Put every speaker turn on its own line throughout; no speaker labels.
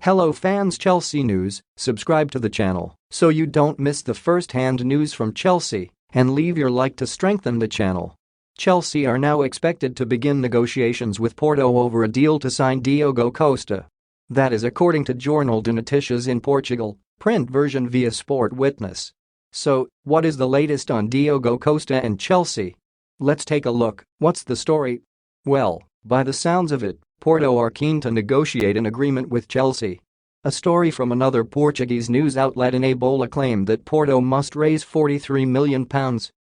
Hello fans, Chelsea news. Subscribe to the channel so you don't miss the first-hand news from Chelsea, and leave your like to strengthen the channel. Chelsea are now expected to begin negotiations with Porto over a deal to sign Diogo Costa. That is according to Jornal de Notícias in Portugal, print version via Sport Witness. So, what is the latest on Diogo Costa and Chelsea? Let's take a look. What's the story? Well, by the sounds of it, Porto are keen to negotiate an agreement with Chelsea. A story from another Portuguese news outlet in Ebola claimed that Porto must raise £43 million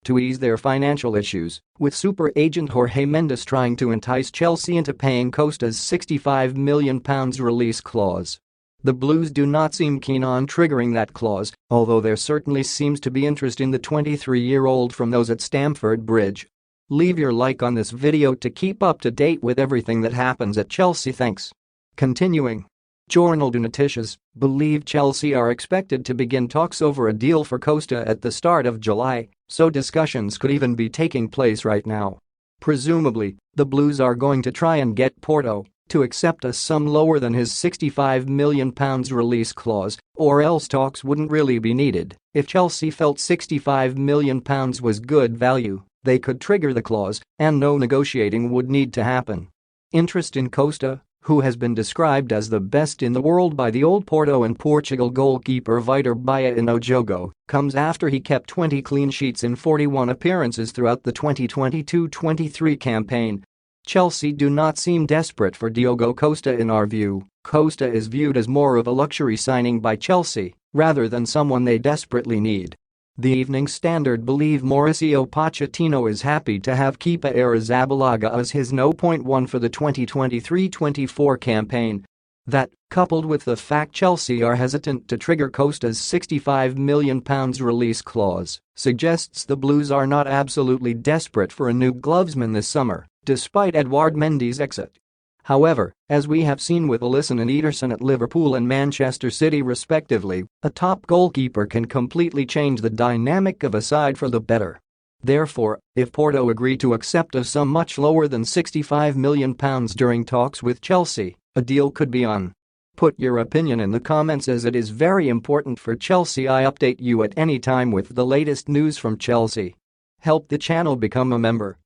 to ease their financial issues, with super agent Jorge Mendes trying to entice Chelsea into paying Costa's £65 million release clause. The Blues do not seem keen on triggering that clause, although there certainly seems to be interest in the 23-year-old from those at Stamford Bridge. Leave your like on this video to keep up to date with everything that happens at Chelsea. Thanks. Continuing. Jornal de Notícias believe Chelsea are expected to begin talks over a deal for Costa at the start of July, so discussions could even be taking place right now. Presumably, the Blues are going to try and get Porto to accept a sum lower than his £65 million release clause, or else talks wouldn't really be needed. If Chelsea felt £65 million was good value, they could trigger the clause, and no negotiating would need to happen. Interest in Costa, who has been described as the best in the world by the old Porto and Portugal goalkeeper Vitor Bahia in Diogo, comes after he kept 20 clean sheets in 41 appearances throughout the 2022-23 campaign. Chelsea do not seem desperate for Diogo Costa in our view. Costa is viewed as more of a luxury signing by Chelsea, rather than someone they desperately need. The Evening Standard believe Mauricio Pochettino is happy to have Kepa Arrizabalaga as his No.1 for the 2023-24 campaign. That, coupled with the fact Chelsea are hesitant to trigger Costa's £65 million release clause, suggests the Blues are not absolutely desperate for a new glovesman this summer, despite Edouard Mendy's exit. However, as we have seen with Alisson and Ederson at Liverpool and Manchester City respectively, a top goalkeeper can completely change the dynamic of a side for the better. Therefore, if Porto agree to accept a sum much lower than £65 million during talks with Chelsea, a deal could be on. Put your opinion in the comments, as it is very important for Chelsea. I update you at any time with the latest news from Chelsea. Help the channel become a member